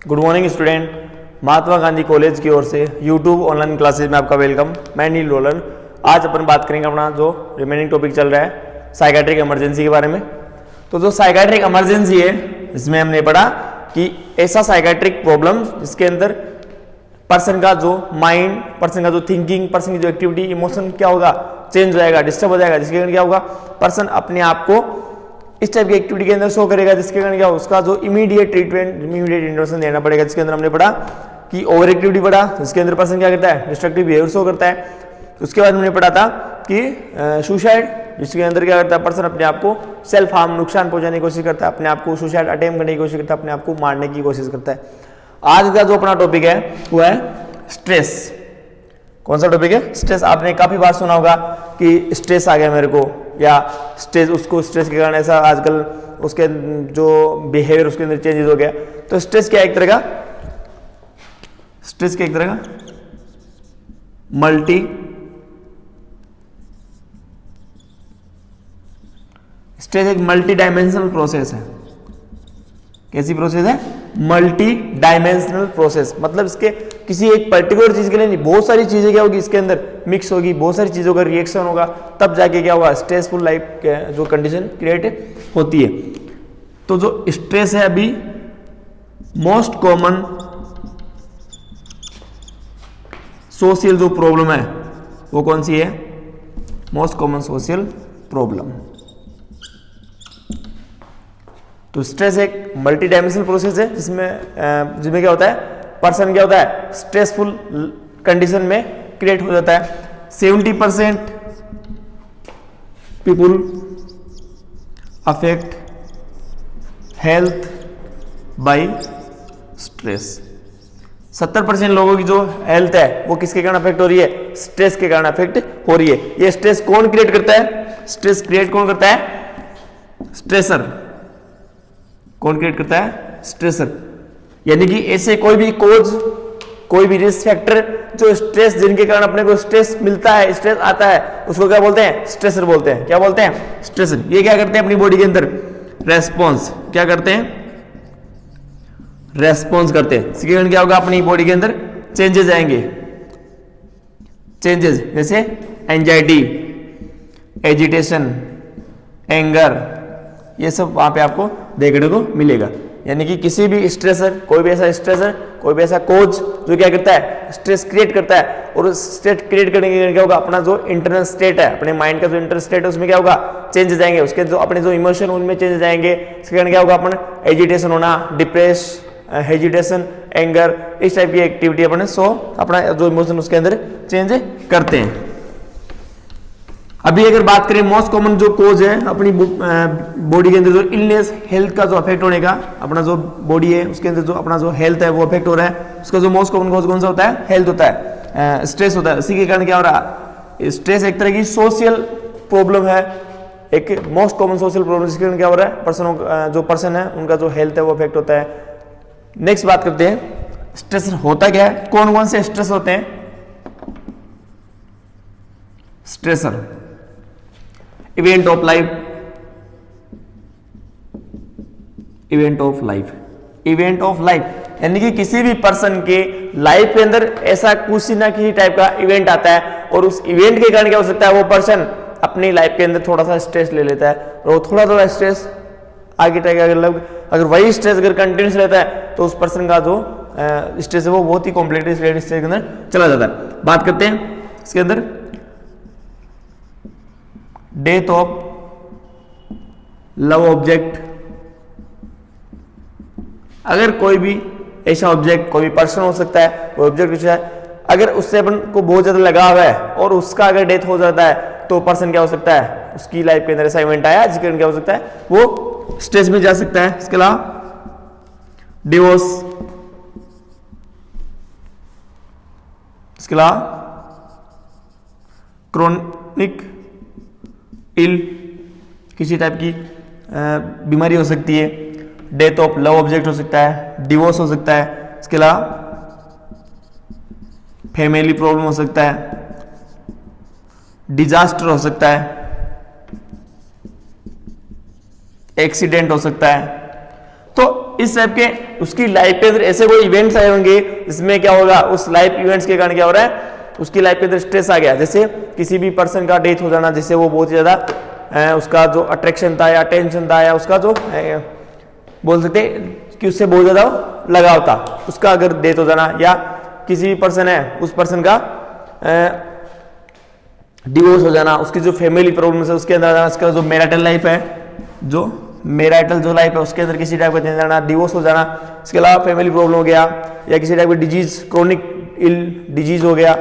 Good morning student. Mahatma Gandhi college की ओर से यूट्यूब ऑनलाइन क्लासेज में आपका वेलकम। मैं नील रोलन। आज अपन बात करेंगे अपना जो रिमेनिंग टॉपिक चल रहा है साइकेट्रिक इमरजेंसी के बारे में। तो जो साइकेट्रिक इमरजेंसी है इसमें हमने पढ़ा कि ऐसा साइकेट्रिक प्रॉब्लम जिसके अंदर पर्सन का जो माइंड, पर्सन का जो थिंकिंग, पर्सन की जो एक्टिविटी, इमोशन क्या होगा, चेंज हो जाएगा, डिस्टर्ब हो जाएगा, जिसके कारण क्या होगा, पर्सन अपने आप को इस टाइप की एक्टिविटी के अंदर शो करेगा, जिसके कारण क्या उसका जो इमीडिएट ट्रीटमेंट, इमीडिएट इंटरवेंशन देना पड़ेगा। जिसके अंदर हमने पढ़ा कि ओवर एक्टिविटी पढ़ा, जिसके अंदर पर्सन क्या करता है, डिस्ट्रक्टिव बिहेवियर शो करता है। उसके बाद हमने पढ़ा था कि सुसाइड, जिसके अंदर क्या करता है, पर्सन अपने आप को सेल्फ हार्म, नुकसान पहुंचाने की कोशिश करता है, अपने आप को सुसाइड अटेम्प्ट करने की कोशिश करता है, अपने आप को मारने की कोशिश करता है। आज का जो अपना टॉपिक है वो है स्ट्रेस। कौन सा टॉपिक है? स्ट्रेस। आपने काफी बार सुना होगा कि स्ट्रेस आ गया मेरे को, या स्ट्रेस, उसको स्ट्रेस के कारण ऐसा आजकल उसके जो बिहेवियर उसके अंदर चेंजेस हो गया। तो स्ट्रेस क्या एक तरह का, स्ट्रेस क्या एक तरह का मल्टी स्ट्रेस एक मल्टी डायमेंशनल प्रोसेस है। कैसी प्रोसेस है? Multi dimensional process. मतलब इसके किसी एक पर्टिकुलर चीज के लिए नहीं, बहुत सारी चीजें क्या होगी इसके अंदर मिक्स होगी, बहुत सारी चीजों का रिएक्शन होगा, तब जाके क्या होगा, स्ट्रेसफुल लाइफ जो कंडीशन क्रिएट होती है। तो जो स्ट्रेस है अभी मोस्ट कॉमन सोशल जो प्रॉब्लम है वो कौन सी है? Most common social problem. तो स्ट्रेस एक मल्टी डायमेंशनल प्रोसेस है जिसमें क्या होता है, पर्सन क्या होता है, स्ट्रेसफुल कंडीशन में क्रिएट हो जाता है। 70% people affect health by stress. 70% लोगों की जो हेल्थ है वो किसके कारण अफेक्ट हो रही है? स्ट्रेस के कारण अफेक्ट हो रही है। ये स्ट्रेस कौन क्रिएट करता है? स्ट्रेस क्रिएट कौन करता है? स्ट्रेसर। कौन क्रिएट करता है? स्ट्रेसर। यानी कि ऐसे कोई भी कोज, कोई भी रिस्क फैक्टर जो स्ट्रेस, जिनके कारण अपने को स्ट्रेस मिलता है, स्ट्रेस आता है, उसको क्या बोलते हैं? स्ट्रेसर बोलते हैं। क्या बोलते हैं? स्ट्रेसर। ये क्या करते हैं अपनी बॉडी के अंदर? रेस्पॉन्स। क्या करते हैं? रेस्पॉन्स करते हैं। इसके कारण क्या होगा, अपनी बॉडी के अंदर चेंजेस आएंगे। चेंजेस जैसे एंजाइटी, एजिटेशन, एंगर, ये सब वहां पे आपको देखने को मिलेगा। यानी कि किसी भी स्ट्रेसर, कोई भी ऐसा स्ट्रेसर, कोई भी ऐसा कोच जो क्या करता है, स्ट्रेस क्रिएट करता है, और उस स्टेट क्रिएट करने के क्या होगा, अपना जो इंटरनल स्टेट है, अपने माइंड का जो इंटरनल स्टेट है उसमें क्या होगा, चेंजेस आएंगे। उसके जो अपने जो इमोशन उनमें चेंजेस आएंगे। इसके कारण क्या होगा, अपन एजिटेशन होना, डिप्रेस, हेजिटेशन, एंगर, इस टाइप की एक्टिविटी अपने अपना जो इमोशन उसके अंदर चेंज करते हैं। अभी अगर बात करें मोस्ट कॉमन जो कोज है अपनी बॉडी के अंदर जो इलनेस, हेल्थ का जो अफेक्ट होने का, अपना जो बॉडी है उसके अंदर जो अपना जो हेल्थ है वो अफेक्ट हो रहा है, उसका जो मोस्ट कॉमन कोज कौन सा होता है? हेल्थ होता है, स्ट्रेस होता है। इसी के कारण क्या हो रहा है, स्ट्रेस एक तरह की सोशल प्रॉब्लम है, एक मोस्ट कॉमन सोशल प्रॉब्लम, जिसके कारण क्या हो रहा है, पर्सनों जो पर्सन है उनका जो हेल्थ है वो अफेक्ट होता है। नेक्स्ट बात करते हैं स्ट्रेस होता क्या है, कौन कौन से स्ट्रेस होते हैं? Stressor, event of life, event of life, event of life, यानी कि किसी भी पर्सन के लाइफ के अंदर ऐसा कुछ ना किसी टाइप का इवेंट आता है, और उस इवेंट के कारण क्या हो सकता है, वो पर्सन अपनी लाइफ के अंदर थोड़ा सा स्ट्रेस ले लेता है, और वो थोड़ा थोड़ा स्ट्रेस आगे तक अगर वही स्ट्रेस अगर कंटिन्यूस रहता है तो उस पर्सन का जो स्ट्रेस है वो बहुत ही कॉम्प्लिकेटेड स्टेज के अंदर चला जाता है। बात करते हैं इसके अंदर डेथ ऑफ लव ऑब्जेक्ट। अगर कोई भी ऐसा ऑब्जेक्ट, कोई भी पर्सन हो सकता है, कोई ऑब्जेक्ट कुछ है, अगर उससे अपन को बहुत ज्यादा लगाव है और उसका अगर डेथ हो जाता है तो पर्सन क्या हो सकता है, उसकी लाइफ के अंदर ऐसा इवेंट आया जिसके कारण क्या हो सकता है, वो स्ट्रेस में जा सकता है। इसके अलावा डिवोर्स, इसके अलावा क्रोनिक इल, किसी टाइप की बीमारी हो सकती है, डेथ ऑफ लव ऑब्जेक्ट हो सकता है, डिवोर्स हो सकता है, इसके अलावा फैमिली प्रॉब्लम हो सकता है, डिजास्टर हो सकता है, एक्सीडेंट हो सकता है। तो इस टाइप के उसकी लाइफ के अंदर ऐसे कोई इवेंट्स आए होंगे जिसमें क्या होगा, उस लाइफ इवेंट्स के कारण क्या हो रहा है, उसकी लाइफ के अंदर स्ट्रेस आ गया। जैसे किसी भी पर्सन का डेथ हो जाना, जिससे वो बहुत ज्यादा उसका जो अट्रैक्शन था या अटेंशन था या उसका जो बोल सकते कि उससे बहुत ज्यादा लगाव था, उसका अगर डेथ हो जाना, या किसी भी पर्सन है उस पर्सन का डिवोर्स हो जाना, उसकी जो फैमिली प्रॉब्लम्स है उसके अंदर, उसका जो मैरिटल लाइफ है, जो मैरिटल जो लाइफ है उसके अंदर किसी टाइप का चेंज आना, डिवोर्स हो जाना, इसके अलावा फैमिली प्रॉब्लम हो गया, या किसी टाइप का डिजीज, क्रोनिक इल डिजीज हो गया,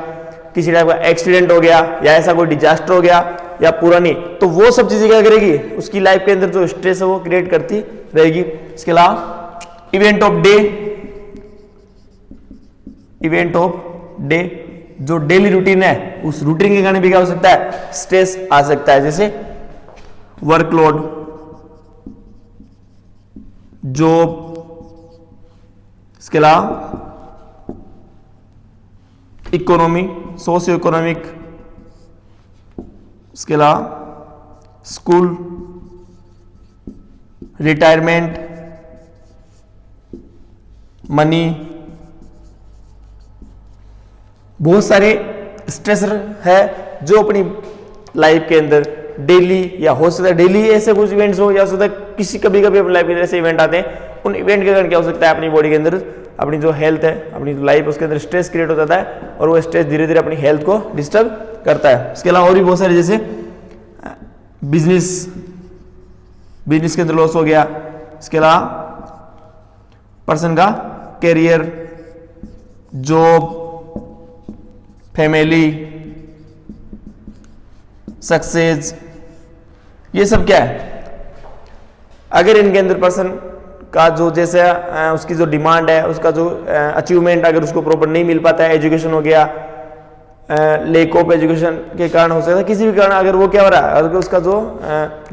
किसी टाइप का एक्सीडेंट हो गया, या ऐसा कोई डिजास्टर हो गया या पुरानी, तो वो सब चीजें क्या करेगी, उसकी लाइफ के अंदर जो स्ट्रेस है वो क्रिएट करती रहेगी। इसके अलावा event of day, event of day जो डेली रूटीन है उस रूटीन के कारण भी क्या हो सकता है, स्ट्रेस आ सकता है। जैसे वर्कलोड, जॉब, इसके अलावा इकोनॉमी, सोशियो इकोनॉमिक, इसके अलावा स्कूल, रिटायरमेंट, मनी, बहुत सारे स्ट्रेसर है जो अपनी लाइफ के अंदर डेली, या हो सकता है डेली ऐसे कुछ इवेंट्स हो, या हो सकता है किसी कभी कभी अपनी लाइफ के अंदर ऐसे इवेंट आते हैं, उन इवेंट के कारण क्या हो सकता है, अपनी बॉडी के अंदर अपनी जो हेल्थ है, अपनी जो लाइफ उसके अंदर स्ट्रेस क्रिएट हो जाता है, और वो स्ट्रेस धीरे धीरे अपनी हेल्थ को डिस्टर्ब करता है। इसके अलावा और भी बहुत सारे, जैसे बिजनेस के अंदर लॉस हो गया, इसके अलावा पर्सन का कैरियर, जॉब, फैमिली, सक्सेस, ये सब क्या है, अगर इनके अंदर पर्सन का जो जैसे उसकी जो डिमांड है, उसका जो अचीवमेंट अगर उसको प्रॉपर नहीं मिल पाता है, एजुकेशन हो गया, लेक ऑफ एजुकेशन के कारण हो सकता है, किसी भी कारण अगर वो क्या हो रहा है, अगर उसका जो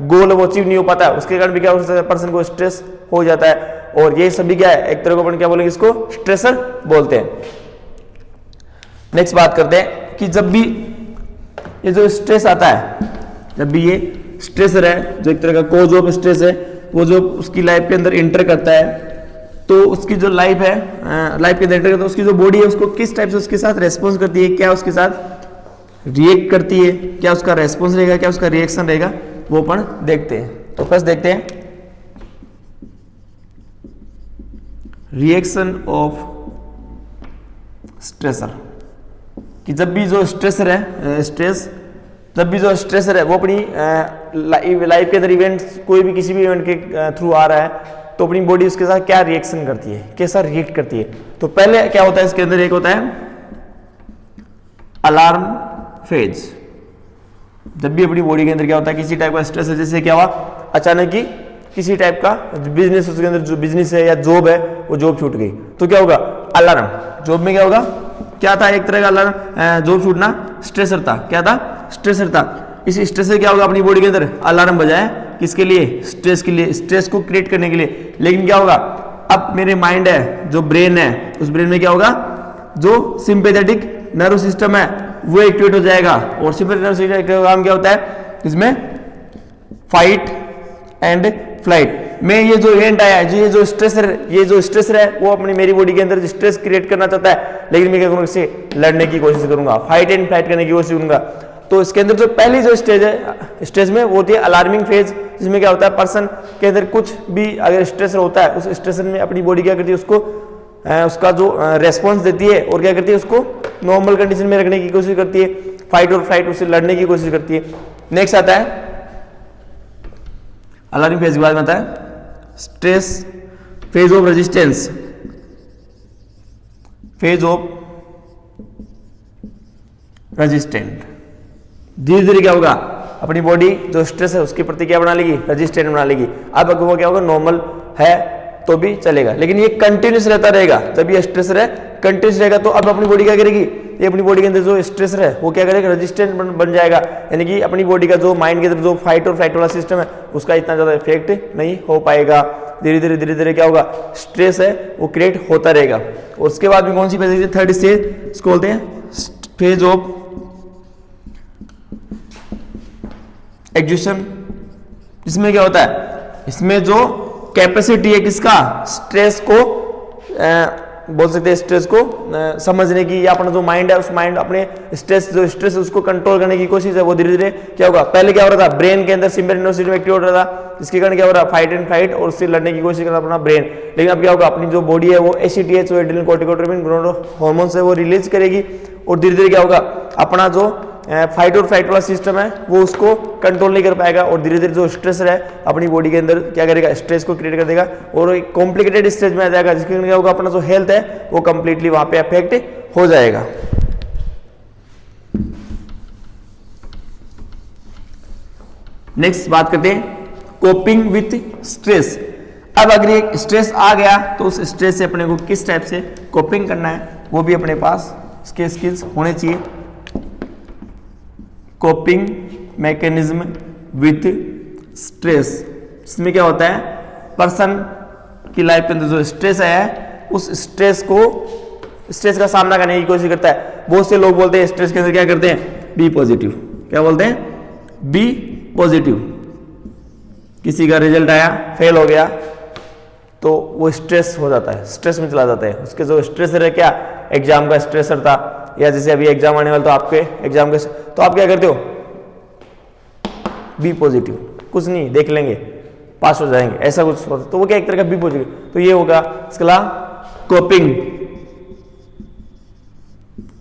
गोल है वो अचीव नहीं हो पाता है, उसके कारण भी क्या हो सकता है, पर्सन को स्ट्रेस हो जाता है। और ये सभी क्या है, एक तरह को अपन क्या बोलेंगे, इसको स्ट्रेसर बोलते हैं। नेक्स्ट बात करते हैं कि जब भी ये जो स्ट्रेस आता है, जब भी ये स्ट्रेसर है जो एक तरह का कोज ऑफ स्ट्रेस है, वो जो उसकी लाइफ के अंदर एंटर करता है, तो उसकी जो लाइफ है, लाइफ के अंदर एंटर करता है, उसकी जो बॉडी है उसको किस टाइप से उसके साथ रेस्पॉन्स करती है, क्या उसके साथ रिएक्ट करती है, क्या उसका रेस्पॉन्स रहेगा, क्या उसका रिएक्शन रहेगा, वो अपन देखते हैं। तो फर्स्ट देखते हैं रिएक्शन ऑफ स्ट्रेसर, कि जब भी जो स्ट्रेसर है, जब भी जो स्ट्रेसर है वो अपनी लाइफ के अंदर इवेंट्स, कोई भी किसी भी इवेंट के थ्रू आ रहा है, तो अपनी बॉडी उसके साथ क्या रिएक्शन करती है, कैसा रिएक्ट करती है। तो पहले क्या होता है, इसके अंदर एक होता है अलार्म फेज। जब भी अपनी बॉडी के अंदर क्या होता है, किसी टाइप का स्ट्रेस है, जैसे क्या हुआ, अचानक ही किसी टाइप का बिजनेस, उसके अंदर जो बिजनेस है या जॉब है वो जॉब छूट गई, तो क्या होगा, अलार्म। जॉब में क्या होगा, क्या था, एक तरह का अलार्म, जॉब छूटना स्ट्रेसर था, क्या था, स्ट्रेसर था। इस स्ट्रेस से क्या होगा, अपनी बॉडी के अंदर अलार्म बजाए, किसके लिए, स्ट्रेस के लिए, स्ट्रेस को क्रिएट करने के लिए। लेकिन क्या होगा, अब मेरे माइंड है, जो ब्रेन है, उस ब्रेन में क्या होगा, जो सिंपैथेटिक नर्व सिस्टम है वो एक्टिवेट हो जाएगा। और सिंपैथेटिक नर्व सिस्टम का काम क्या होता है, इसमें फाइट एंड फ्लाइट में ये जो इवेंट आया है, ये जो स्ट्रेसर है वो अपनी मेरी बॉडी के अंदर स्ट्रेस क्रिएट करना चाहता है, लेकिन मैं क्या करूंगा, इससे लड़ने की कोशिश करूंगा, फाइट एंड फ्लाइट करने की कोशिश करूंगा। तो इसके अंदर जो पहली जो स्टेज है, स्टेज में वो होती है अलार्मिंग फेज, जिसमें क्या होता है, पर्सन के अंदर कुछ भी अगर स्ट्रेसर होता है, उस स्ट्रेसर में अपनी बॉडी क्या करती है, उसको उसका जो रेस्पॉन्स देती है, और क्या करती है, उसको नॉर्मल कंडीशन में रखने की कोशिश करती है, फाइट और फ्लाइट, उससे लड़ने की कोशिश करती है। नेक्स्ट आता है अलार्मिंग फेज के बाद में आता है stress phase of resistance, phase of resistant. धीरे धीरे क्या होगा, अपनी बॉडी जो स्ट्रेस है उसके प्रति क्या बना लेगी, रेजिस्टेंट बना लेगी। अब अगर वो क्या होगा, नॉर्मल है तो भी चलेगा, लेकिन ये कंटिन्यूस रहता रहेगा। जब ये स्ट्रेसर है कंटिन्यूस रहेगा, तो अब अपनी बॉडी क्या करेगी, ये अपनी बॉडी के अंदर जो स्ट्रेसर है वो क्या करेगा, रेजिस्टेंट बन जाएगा, यानी कि अपनी बॉडी का जो माइंड के अंदर जो फाइट और फ्लाइट वाला सिस्टम है उसका इतना ज्यादा इफेक्ट नहीं हो पाएगा। धीरे धीरे क्या होगा, स्ट्रेस है वो क्रिएट होता रहेगा। और उसके बाद भी कौन सी फेज, थर्ड स्टेज इसको बोलते हैं फेज ऑफ एग्जॉशन। इसमें क्या होता है, इसमें जो कैपेसिटी है किसका, स्ट्रेस को बोल सकते हैं, स्ट्रेस को समझने की, या अपना जो माइंड है उस माइंड अपने स्ट्रेस उसको कंट्रोल करने की कोशिश है, वो धीरे धीरे क्या होगा, पहले क्या हो रहा था, ब्रेन के अंदर सिंपैथेटिक नर्वस सिस्टम एक्टिव हो रहा था, इसके कारण क्या हो रहा है, फाइट एंड फ्लाइट, और उससे लड़ने की कोशिश कर रहा अपना ब्रेन। लेकिन अब क्या होगा, अपनी जो बॉडी है वो एसीटीएच, एड्रेनलिन, कोर्टिकोट्रोपिन, हार्मोन्स है वो रिलीज करेगी, और धीरे धीरे क्या होगा, अपना जो फाइट और फ्लाइट वाला सिस्टम है वो उसको कंट्रोल नहीं कर पाएगा, और धीरे धीरे जो स्ट्रेस है अपनी बॉडी के अंदर क्या करेगा, स्ट्रेस को क्रिएट कर देगा, और एक कॉम्प्लिकेटेड स्टेज में आ जाएगा, जिसके कारण क्या होगा, अपना जो हेल्थ है वो कंप्लीटली वहां पे अफेक्ट हो जाएगा। नेक्स्ट बात करते हैं कोपिंग विथ स्ट्रेस। अब अगर एक स्ट्रेस आ गया तो उस स्ट्रेस से अपने को किस टाइप से कोपिंग करना है, वो भी अपने पास इसके स्किल्स होने चाहिए। कोपिंग मैकेनिज्म विथ स्ट्रेस, इसमें क्या होता है, पर्सन की लाइफ के अंदर जो स्ट्रेस आया है उस स्ट्रेस का सामना करने की कोशिश करता है। बहुत से लोग बोलते हैं स्ट्रेस के अंदर क्या करते हैं, बी पॉजिटिव। क्या बोलते हैं, बी पॉजिटिव। किसी का रिजल्ट आया, फेल हो गया, तो वो स्ट्रेस हो जाता है, स्ट्रेस में चला जाता है। उसके जो स्ट्रेसर है क्या, एग्जाम का स्ट्रेसर था, या जैसे अभी एग्जाम आने वाला तो आपके एग्जाम का, तो आप क्या करते हो, बी पॉजिटिव, कुछ नहीं देख लेंगे पास हो जाएंगे, ऐसा कुछ होता, तो वो क्या एक तरह का बी पॉजिटिव। तो ये होगा इसके अलावा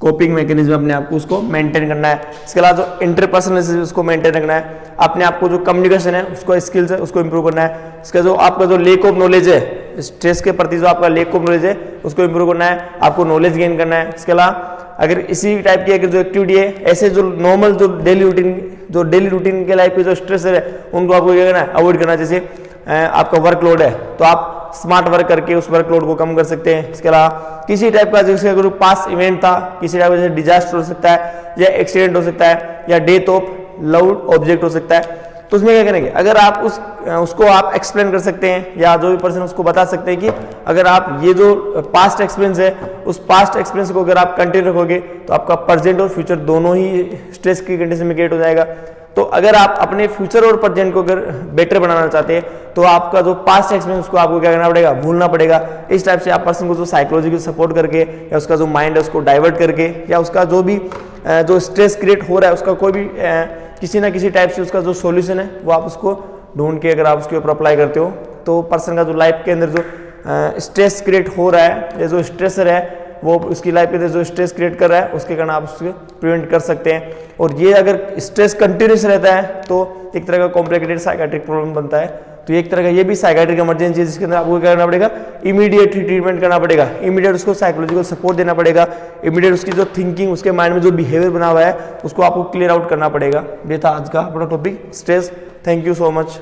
कोपिंग मैकेनिज्म, अपने आप को उसको मेंटेन करना है। इसके अलावा जो इंटरपर्सनल उसको मेंटेन रखना है, अपने आप को जो कम्युनिकेशन है उसको स्किल्स है उसको इंप्रूव करना है। इसका जो आपका जो लेक ऑफ नॉलेज है, स्ट्रेस के प्रति जो आपका लेक ऑफ नॉलेज है उसको इंप्रूव करना है, आपको नॉलेज गेन करना है। इसके अलावा अगर इसी टाइप की अगर जो एक्टिविटी है, ऐसे जो नॉर्मल जो डेली रूटीन के लाइफ पे जो स्ट्रेस है उनको आपको क्या करना है, अवॉइड करना है। जैसे आपका वर्कलोड है तो आप स्मार्ट वर्क करके उस वर्कलोड को कम कर सकते हैं। इसके अलावा किसी टाइप का जैसे अगर पास इवेंट था, किसी टाइप का डिजास्टर हो सकता है, या एक्सीडेंट हो सकता है, या डेथ ऑफ लव्ड ऑब्जेक्ट हो सकता है, तो उसमें क्या करेंगे, अगर आप उसको आप एक्सप्लेन कर सकते हैं, या जो भी पर्सन उसको बता सकते हैं कि अगर आप ये जो पास्ट एक्सपीरियंस है उस पास्ट एक्सपीरियंस को अगर आप कंटिन्यू रखोगे तो आपका प्रेजेंट और फ्यूचर दोनों ही स्ट्रेस की कंडीशन में क्रिएट हो जाएगा। तो अगर आप अपने फ्यूचर और प्रेजेंट को अगर बेटर बनाना चाहते हैं तो आपका जो पास्ट एक्सपीरियंस उसको आपको क्या करना पड़ेगा, भूलना पड़ेगा। इस टाइप से आप पर्सन को जो साइकोलॉजिकल सपोर्ट करके, या उसका जो माइंड है उसको डाइवर्ट करके, या उसका जो भी जो स्ट्रेस क्रिएट हो रहा है उसका कोई भी किसी ना किसी टाइप से उसका जो सॉल्यूशन है वो आप उसको ढूंढ के अगर आप उसके ऊपर अप्लाई करते हो तो पर्सन का जो लाइफ के अंदर जो स्ट्रेस क्रिएट हो रहा है, या जो स्ट्रेसर है वो उसकी लाइफ के अंदर जो स्ट्रेस क्रिएट कर रहा है उसके कारण आप उसको प्रिवेंट कर सकते हैं। और ये अगर स्ट्रेस कंटिन्यूस रहता है तो एक तरह का कॉम्प्लिकेटेड साइकेट्रिक प्रॉब्लम बनता है। तो एक तरह का ये भी साइकेट्रिक इमरजेंसी है जिसके अंदर आपको क्या करना पड़ेगा, इमीडिएट ट्रीटमेंट करना पड़ेगा, इमीडिएट उसको साइकोलॉजिकल सपोर्ट देना पड़ेगा, इमीडिएट उसकी जो थिंकिंग, उसके माइंड में जो बिहेवियर बना हुआ है उसको आपको क्लियर आउट करना पड़ेगा। ये था आज का अपना topic stress. Thank you so much.